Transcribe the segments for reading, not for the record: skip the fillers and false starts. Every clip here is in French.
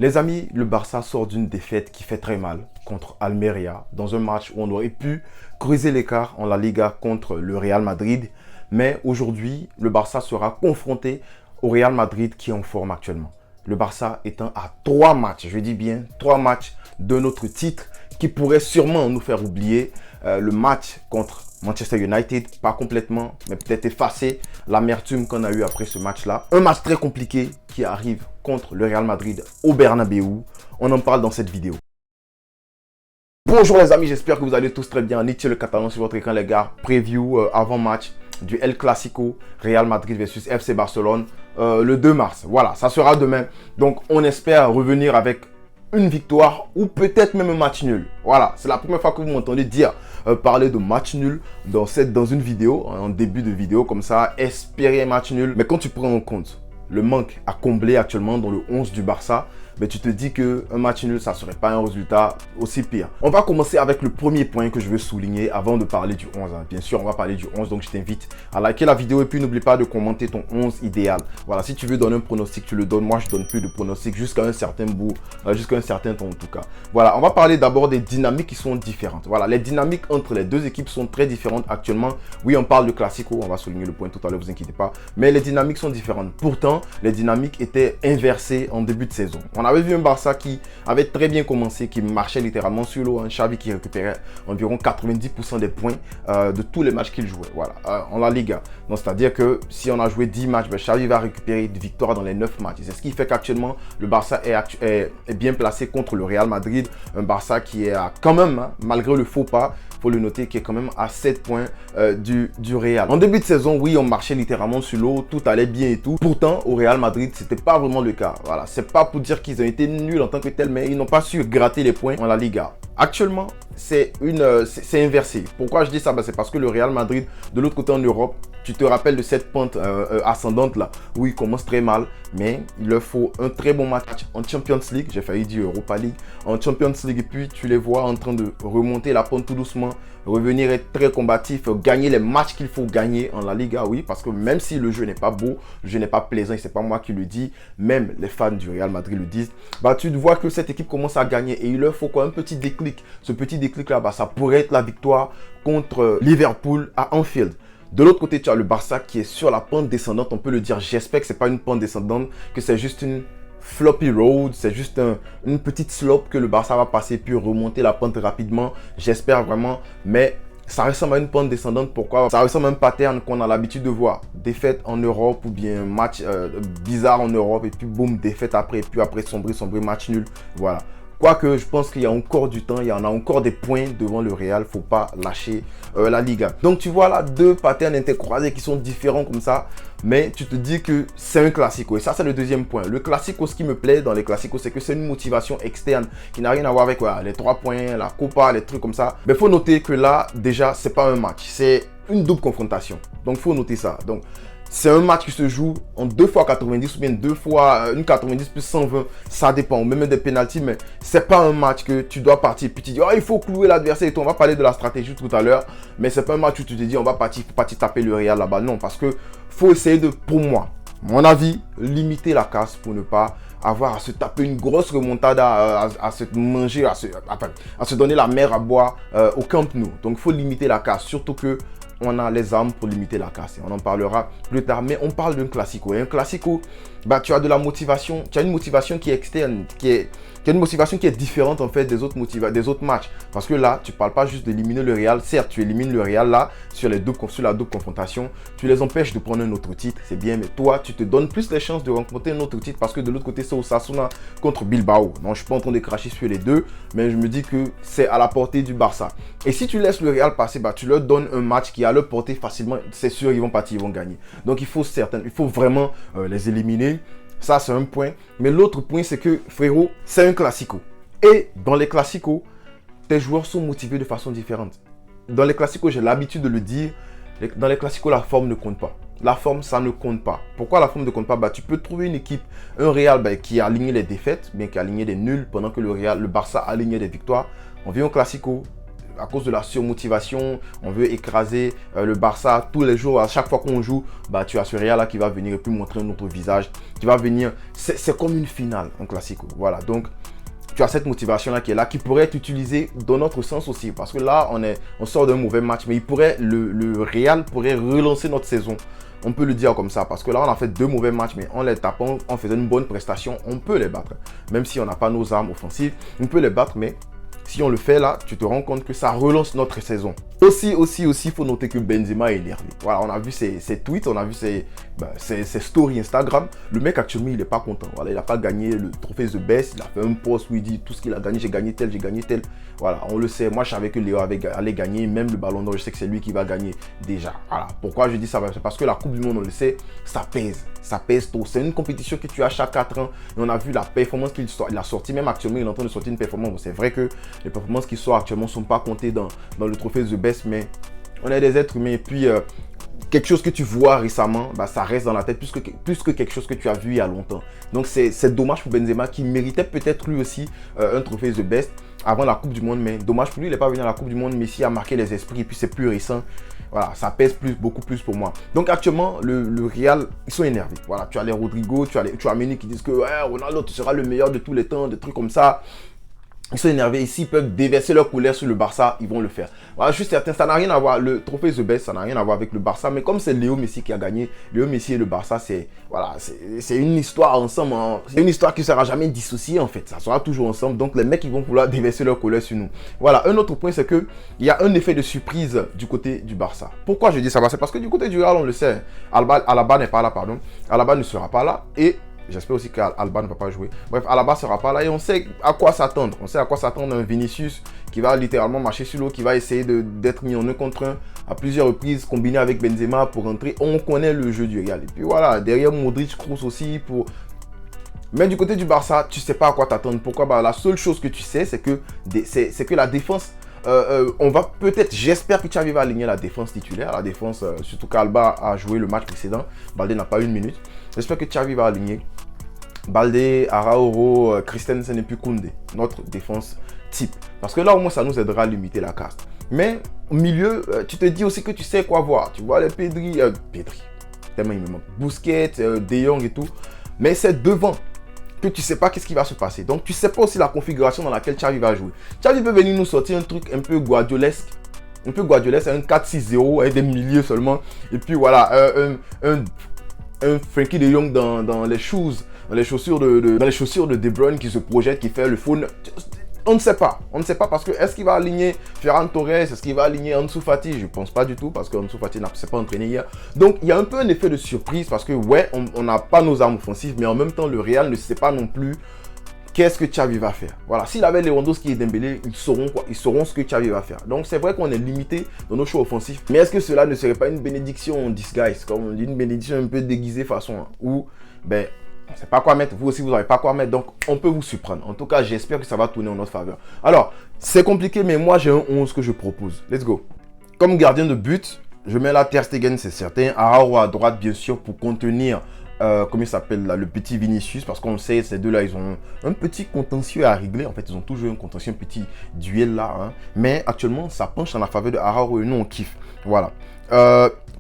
Les amis, le Barça sort d'une défaite qui fait très mal contre Almeria dans un match où on aurait pu creuser l'écart en la Liga contre le Real Madrid. Mais aujourd'hui, le Barça sera confronté au Real Madrid qui est en forme actuellement. Le Barça étant à 3 matchs, je dis bien 3 matchs de notre titre qui pourrait sûrement nous faire oublier le match contre Manchester United, pas complètement, mais peut-être effacer l'amertume qu'on a eu après ce match-là. Un match très compliqué qui arrive contre le Real Madrid au Bernabéu. On en parle dans cette vidéo. Bonjour les amis, j'espère que vous allez tous très bien. Nietzsche le Catalan sur votre écran les gars. Preview avant-match du El Clasico, Real Madrid versus FC Barcelone le 2 mars. Voilà, ça sera demain. Donc on espère revenir avec une victoire ou peut-être même un match nul. Voilà, c'est la première fois que vous m'entendez dire parler de match nul dans une vidéo, en début de vidéo comme ça, espérer un match nul. Mais quand tu prends en compte le manque à combler actuellement dans le 11 du Barça, mais tu te dis qu'un match nul, ça ne serait pas un résultat aussi pire. On va commencer avec le premier point que je veux souligner avant de parler du 11. Bien sûr, on va parler du 11, donc je t'invite à liker la vidéo et puis n'oublie pas de commenter ton 11 idéal. Voilà, si tu veux donner un pronostic, tu le donnes. Moi, je donne plus de pronostic jusqu'à un certain bout, jusqu'à un certain temps en tout cas. Voilà, on va parler d'abord des dynamiques qui sont différentes. Voilà, les dynamiques entre les deux équipes sont très différentes actuellement. Oui, on parle de Classico, on va souligner le point tout à l'heure, vous inquiétez pas. Mais les dynamiques sont différentes. Pourtant, les dynamiques étaient inversées en début de saison. On avait vu un Barça qui avait très bien commencé, qui marchait littéralement sur l'eau. Un Xavi qui récupérait environ 90% des points de tous les matchs qu'il jouait. Voilà, en la Liga. Donc, c'est-à-dire que si on a joué 10 matchs, ben, Xavi va récupérer des victoires dans les 9 matchs. C'est ce qui fait qu'actuellement, le Barça est bien placé contre le Real Madrid. Un Barça qui est quand même, hein, malgré le faux pas, faut le noter, qui est quand même à 7 points du Real. En début de saison, oui, on marchait littéralement sur l'eau, tout allait bien et tout. Pourtant, au Real Madrid, c'était pas vraiment le cas. Voilà, c'est pas pour dire qu'ils ont été nuls en tant que tels, mais ils n'ont pas su gratter les points en la Liga. Actuellement, c'est inversé. Pourquoi je dis ça? Ben, c'est parce que le Real Madrid, de l'autre côté en Europe, tu te rappelles de cette pente ascendante là, où ils commencent très mal, mais il leur faut un très bon match en Champions League, j'ai failli dire Europa League, en Champions League, et puis tu les vois en train de remonter la pente tout doucement, revenir être très combatif, gagner les matchs qu'il faut gagner en la Liga, oui, parce que même si le jeu n'est pas beau, le jeu n'est pas plaisant, et c'est pas moi qui le dis, même les fans du Real Madrid le disent, bah tu vois que cette équipe commence à gagner et il leur faut quoi, un petit déclic. Ce petit déclic là, bah, ça pourrait être la victoire contre Liverpool à Anfield. De l'autre côté, tu as le Barça qui est sur la pente descendante, on peut le dire. J'espère que ce n'est pas une pente descendante, que c'est juste une floppy road, c'est juste une petite slope que le Barça va passer puis remonter la pente rapidement. J'espère vraiment, mais ça ressemble à une pente descendante. Pourquoi? Ça ressemble à un pattern qu'on a l'habitude de voir. Défaite en Europe ou bien match bizarre en Europe et puis boum, défaite après, et puis après sombrer, match nul. Voilà. Quoique, je pense qu'il y a encore du temps, il y en a encore des points devant le Real. Faut pas lâcher la Liga. Donc, tu vois là, deux patterns intercroisés qui sont différents comme ça. Mais tu te dis que c'est un classico. Et ça, c'est le deuxième point. Le classico, ce qui me plaît dans les classicos, c'est que c'est une motivation externe qui n'a rien à voir avec les 3 points, la Copa, les trucs comme ça. Mais il faut noter que là, déjà, c'est pas un match. C'est une double confrontation. Donc, il faut noter ça. Donc, c'est un match qui se joue en 2 fois 90 ou bien 2 fois une 90 plus 120. Ça dépend, ou même des pénaltys, mais c'est pas un match que tu dois partir. Puis tu dis, oh, il faut clouer l'adversaire et tout. On va parler de la stratégie tout à l'heure. Mais c'est pas un match où tu te dis, on va partir, faut partir taper le Real là-bas. Non, parce que faut essayer de, pour moi, mon avis, limiter la casse pour ne pas avoir à se taper une grosse remontada, à se manger, à se donner la mer à boire au Camp Nou. Donc, il faut limiter la casse, surtout que on a les armes pour limiter la casse. Et on en parlera plus tard. Mais on parle d'un classico. Et un classico, bah, tu as de la motivation. Tu as une motivation qui est externe, qui est une motivation qui est différente en fait des autres matchs. Parce que là, tu ne parles pas juste d'éliminer le Real. Certes, tu élimines le Real là, sur la double confrontation. Tu les empêches de prendre un autre titre. C'est bien. Mais toi, tu te donnes plus les chances de rencontrer un autre titre. Parce que de l'autre côté, c'est Osasuna contre Bilbao. Non, je ne suis pas en train de cracher sur les deux. Mais je me dis que c'est à la portée du Barça. Et si tu laisses le Real passer, bah, tu leur donnes un match qui a leur portée facilement. C'est sûr, ils vont partir, ils vont gagner. Donc, il faut vraiment les éliminer. Ça, c'est un point. Mais l'autre point, c'est que, frérot, c'est un classico. Et dans les classicos, tes joueurs sont motivés de façon différente. Dans les classicos, j'ai l'habitude de le dire, dans les classicos, la forme ne compte pas. La forme, ça ne compte pas. Pourquoi la forme ne compte pas? Bah, tu peux trouver une équipe, un Real qui a aligné les défaites, bien qui a aligné des nuls, pendant que le Barça a aligné des victoires. On vient au classico, à cause de la surmotivation, on veut écraser le Barça tous les jours. À chaque fois qu'on joue, bah, tu as ce Real là qui va venir et puis montrer un autre visage, qui va venir. C'est comme une finale, un classico. Voilà, donc tu as cette motivation-là qui est là, qui pourrait être utilisée dans notre sens aussi. Parce que là, on sort d'un mauvais match, mais le Real pourrait relancer notre saison. On peut le dire comme ça, parce que là, on a fait 2 mauvais matchs, mais en les tapant, en faisant une bonne prestation, on peut les battre. Même si on n'a pas nos armes offensives, on peut les battre, mais si on le fait là, tu te rends compte que ça relance notre saison. Aussi, il faut noter que Benzema est énervé. Voilà, on a vu ses tweets, on a vu ses stories Instagram. Le mec actuellement, il n'est pas content. Voilà, il n'a pas gagné le trophée The Best. Il a fait un post où il dit tout ce qu'il a gagné, j'ai gagné tel, j'ai gagné tel. Voilà, on le sait. Moi, je savais que Léo allait gagner. Même le Ballon d'Or, je sais que c'est lui qui va gagner déjà. Voilà, pourquoi je dis ça? C'est parce que la Coupe du Monde, on le sait, ça pèse. Ça pèse trop. C'est une compétition que tu as chaque 4 ans. Et on a vu la performance qu'il a sorti. Même actuellement, il est en train de sortir une performance. C'est vrai que les performances qui sortent actuellement ne sont pas comptées dans le trophée The Best, mais on est des êtres humains. Et puis, quelque chose que tu vois récemment, bah, ça reste dans la tête plus que quelque chose que tu as vu il y a longtemps. Donc, c'est dommage pour Benzema qui méritait peut-être lui aussi un trophée The Best avant la Coupe du Monde. Mais dommage pour lui, il n'est pas venu à la Coupe du Monde. Messi a marqué les esprits et puis c'est plus récent. Voilà, ça pèse beaucoup plus pour moi. Donc actuellement, le Real, ils sont énervés. Voilà, tu as les Rodrigo, tu as Meuni qui disent que ouais, Ronaldo, tu seras le meilleur de tous les temps, des trucs comme ça. Ils sont énervés. Et s'ils peuvent déverser leur colère sur le Barça, ils vont le faire. Voilà, je suis certain, ça n'a rien à voir. Le trophée The Best, ça n'a rien à voir avec le Barça. Mais comme c'est Léo Messi qui a gagné, Léo Messi et le Barça, c'est une histoire ensemble. Hein. C'est une histoire qui ne sera jamais dissociée en fait. Ça sera toujours ensemble. Donc les mecs, ils vont vouloir déverser leur colère sur nous. Voilà, un autre point, c'est qu'il y a un effet de surprise du côté du Barça. Pourquoi je dis ça? C'est parce que du côté du Real, on le sait. Alaba n'est pas là, pardon. Alaba ne sera pas là. Et j'espère aussi qu'Alba ne va pas jouer. Bref, Alaba ne sera pas là et on sait à quoi s'attendre. On sait à quoi s'attendre un Vinicius qui va littéralement marcher sur l'eau, qui va essayer d'être mis en 1 contre 1 à plusieurs reprises, combiné avec Benzema pour entrer. On connaît le jeu du Real. Et puis voilà, derrière Modric, Kroos aussi pour... Mais du côté du Barça, tu ne sais pas à quoi t'attendre. Pourquoi? Bah, la seule chose que tu sais, c'est que la défense... on va peut-être, j'espère que Xavi va aligner la défense titulaire, la défense, surtout qu'Alba a joué le match précédent, Baldé n'a pas eu 1 minute. J'espère que Xavi va aligner Baldé, Araújo, Christensen et puis Koundé, notre défense type. Parce que là au moins ça nous aidera à limiter la casse. Mais au milieu, tu te dis aussi que tu sais quoi voir. Tu vois les Pedri, tellement il me manque, Busquets, De Jong et tout. Mais c'est devant que tu ne sais pas qu'est-ce qui va se passer. Donc, tu ne sais pas aussi la configuration dans laquelle Xavi va jouer. Xavi peut venir nous sortir un truc un peu guardiolesque. Un 4-6-0 avec des milieux seulement. Et puis voilà, un Frenkie de Jong dans les chaussures de De Bruyne qui se projette, qui fait le faune. On ne sait pas. On ne sait pas parce que est-ce qu'il va aligner Ferran Torres? Est-ce qu'il va aligner Ansu Fati? Je ne pense pas du tout parce que Ansu Fati ne s'est pas entraîné hier. Donc, il y a un peu un effet de surprise parce que, ouais, on n'a pas nos armes offensives, mais en même temps, le Real ne sait pas non plus qu'est-ce que Xavi va faire. Voilà, s'il avait Lewandowski et Dembélé, ils sauront quoi? Ils sauront ce que Xavi va faire. Donc, c'est vrai qu'on est limité dans nos choix offensifs. Mais est-ce que cela ne serait pas une bénédiction en disguise, comme on dit, une bénédiction un peu déguisée façon hein, où, ben, on ne sait pas quoi mettre, vous aussi vous n'avez pas quoi mettre, donc on peut vous surprendre. En tout cas, j'espère que ça va tourner en notre faveur. Alors, c'est compliqué, mais moi j'ai un 11 que je propose. Let's go. Comme gardien de but, je mets là Ter Stegen, c'est certain. Araújo à droite, bien sûr, pour contenir, comment il s'appelle là, le petit Vinicius, parce qu'on le sait, ces deux-là, ils ont un petit contentieux à régler. En fait, ils ont toujours un contentieux, un petit duel là. Hein. Mais actuellement, ça penche en la faveur de Araújo et nous, on kiffe. Voilà.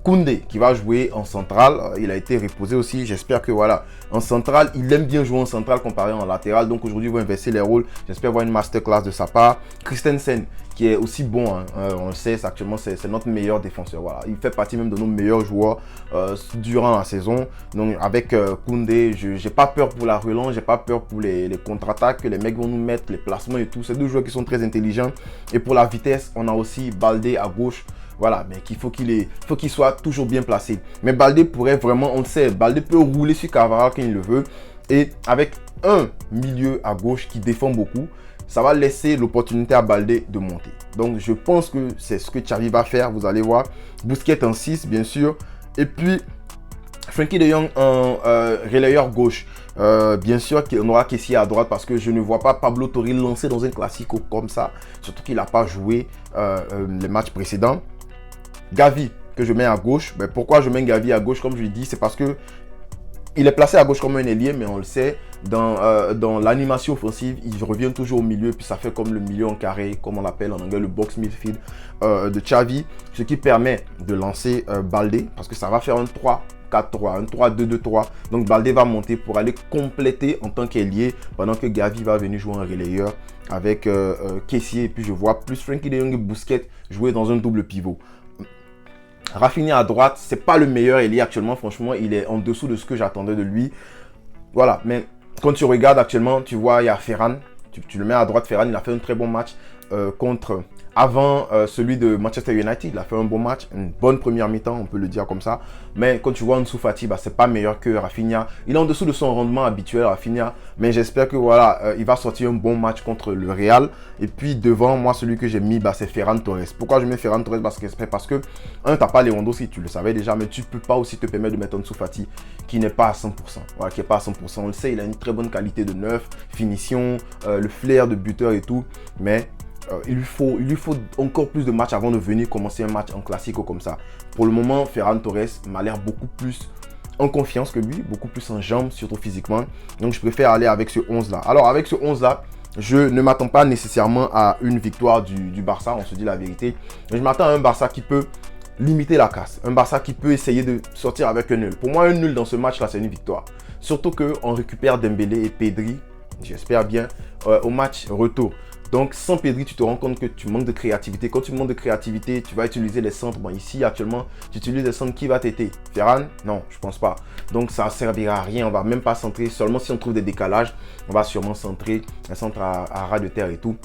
Koundé qui va jouer en centrale, il a été reposé aussi, j'espère que voilà, en centrale, il aime bien jouer en centrale comparé en latéral, donc aujourd'hui il va inverser les rôles, j'espère voir une masterclass de sa part. Christensen qui est aussi bon, hein, on le sait, actuellement c'est notre meilleur défenseur, voilà, il fait partie même de nos meilleurs joueurs durant la saison, donc avec Koundé, j'ai pas peur pour la relance, j'ai pas peur pour les contre-attaques que les mecs vont nous mettre, les placements et tout, c'est deux joueurs qui sont très intelligents, et pour la vitesse, on a aussi Baldé à gauche. Voilà, mais il faut qu'il soit toujours bien placé. Mais Baldé pourrait vraiment, on le sait, Baldé peut rouler sur Carvajal quand il le veut. Et avec un milieu à gauche qui défend beaucoup, ça va laisser l'opportunité à Baldé de monter. Donc je pense que c'est ce que Xavi va faire, vous allez voir. Busquets en 6, bien sûr. Et puis, Frenkie de Jong en relayeur gauche. Bien sûr qu'on aura Kessie à droite parce que je ne vois pas Pablo Torre lancer dans un classico comme ça. Surtout qu'il n'a pas joué les matchs précédents. Gavi que je mets à gauche. Mais pourquoi je mets Gavi à gauche comme je l'ai dit? C'est parce que il est placé à gauche comme un ailier, mais on le sait, dans l'animation offensive, il revient toujours au milieu, puis ça fait comme le milieu en carré, comme on l'appelle en anglais, le box midfield de Xavi, ce qui permet de lancer Baldé, parce que ça va faire un 3-4-3, un 3-2-2-3. Donc Baldé va monter pour aller compléter en tant qu'ailier, pendant que Gavi va venir jouer en relayeur avec Kessié, et puis je vois plus Frenkie de Jong et Busquets jouer dans un double pivot. Rafinha à droite, c'est pas le meilleur ailier actuellement, franchement, il est en dessous de ce que j'attendais de lui. Voilà, mais quand tu regardes actuellement, tu vois, il y a Ferran, tu le mets à droite, Ferran, il a fait un très bon match contre... Avant celui de Manchester United, il a fait un bon match, une bonne première mi-temps, on peut le dire comme ça. Mais quand tu vois Ansu Fati, bah, c'est pas meilleur que Rafinha. Il est en dessous de son rendement habituel, Rafinha. Mais j'espère que voilà, il va sortir un bon match contre le Real. Et puis devant, moi, celui que j'ai mis, bah, c'est Ferran Torres. Pourquoi je mets Ferran Torres? Parce que, un, t'as pas Lewandowski, tu le savais déjà, mais tu peux pas aussi te permettre de mettre Ansu Fati qui n'est pas à 100%. Voilà, qui n'est pas à 100%. On le sait, il a une très bonne qualité de neuf, finition, le flair de buteur et tout. Mais il lui faut encore plus de matchs avant de venir commencer un match en classico comme ça. Pour le moment, Ferran Torres m'a l'air beaucoup plus en confiance que lui, beaucoup plus en jambes, surtout physiquement. Donc, je préfère aller avec ce 11-là. Alors, avec ce 11-là, je ne m'attends pas nécessairement à une victoire du Barça, on se dit la vérité. Mais je m'attends à un Barça qui peut limiter la casse. Un Barça qui peut essayer de sortir avec un nul. Pour moi, un nul dans ce match-là, c'est une victoire. Surtout qu'on récupère Dembélé et Pedri, j'espère bien, au match retour. Donc, sans Pedri, tu te rends compte que tu manques de créativité. Quand tu manques de créativité, tu vas utiliser les centres. Bon, ici, actuellement, tu utilises les centres. Qui va t'aider? Ferran? Non, je pense pas. Donc, ça ne servira à rien. On va même pas centrer. Seulement si on trouve des décalages, on va sûrement centrer un centre à ras de terre et tout.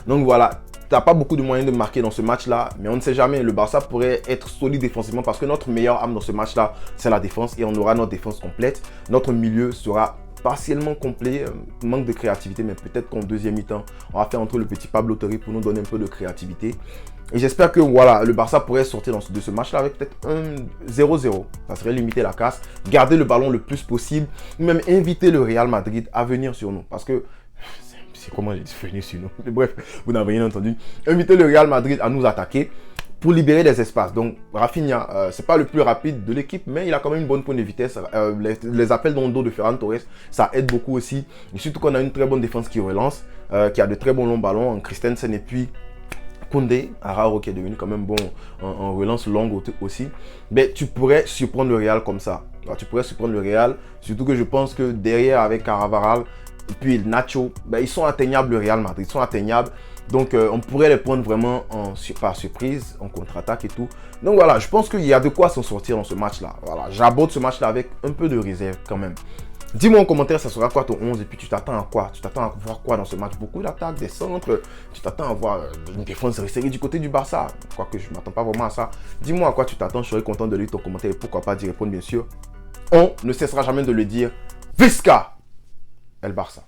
Donc, voilà. Tu n'as pas beaucoup de moyens de marquer dans ce match-là, mais on ne sait jamais. Le Barça pourrait être solide défensivement parce que notre meilleure arme dans ce match-là, c'est la défense et on aura notre défense complète. Notre milieu sera partiellement complet, manque de créativité, mais peut-être qu'en deuxième mi-temps, on va faire entrer le petit Pablo Torre pour nous donner un peu de créativité. Et j'espère que voilà, le Barça pourrait sortir de ce match-là avec peut-être un 0-0. Ça serait limiter la casse, garder le ballon le plus possible, ou même inviter le Real Madrid à venir sur nous. Parce que c'est comment j'ai dit venir sur nous. Bref, vous n'avez rien entendu. Inviter le Real Madrid à nous attaquer pour libérer des espaces. Donc Rafinha, c'est pas le plus rapide de l'équipe, mais il a quand même une bonne pointe de vitesse. Les appels dans le dos de Ferran Torres, ça aide beaucoup aussi. Et surtout qu'on a une très bonne défense qui relance, qui a de très bons longs ballons en Christensen et puis Koundé, Arao qui est devenu quand même bon en relance longue aussi. Mais tu pourrais surprendre le Real comme ça. Alors, tu pourrais surprendre le Real, surtout que je pense que derrière avec Carvajal et puis Nacho, ben, ils sont atteignables le Real Madrid, ils sont atteignables. Donc, on pourrait les prendre vraiment par surprise, en contre-attaque et tout. Donc, voilà, je pense qu'il y a de quoi s'en sortir dans ce match-là. Voilà, j'aborde ce match-là avec un peu de réserve quand même. Dis-moi en commentaire, ça sera quoi ton 11 et puis tu t'attends à quoi? Tu t'attends à voir quoi dans ce match? Beaucoup d'attaques, des centres. Tu t'attends à voir une défense resserrée du côté du Barça. Quoique je ne m'attends pas vraiment à ça. Dis-moi à quoi tu t'attends, je serai content de lire ton commentaire et pourquoi pas d'y répondre bien sûr. On ne cessera jamais de le dire. Visca El Barça.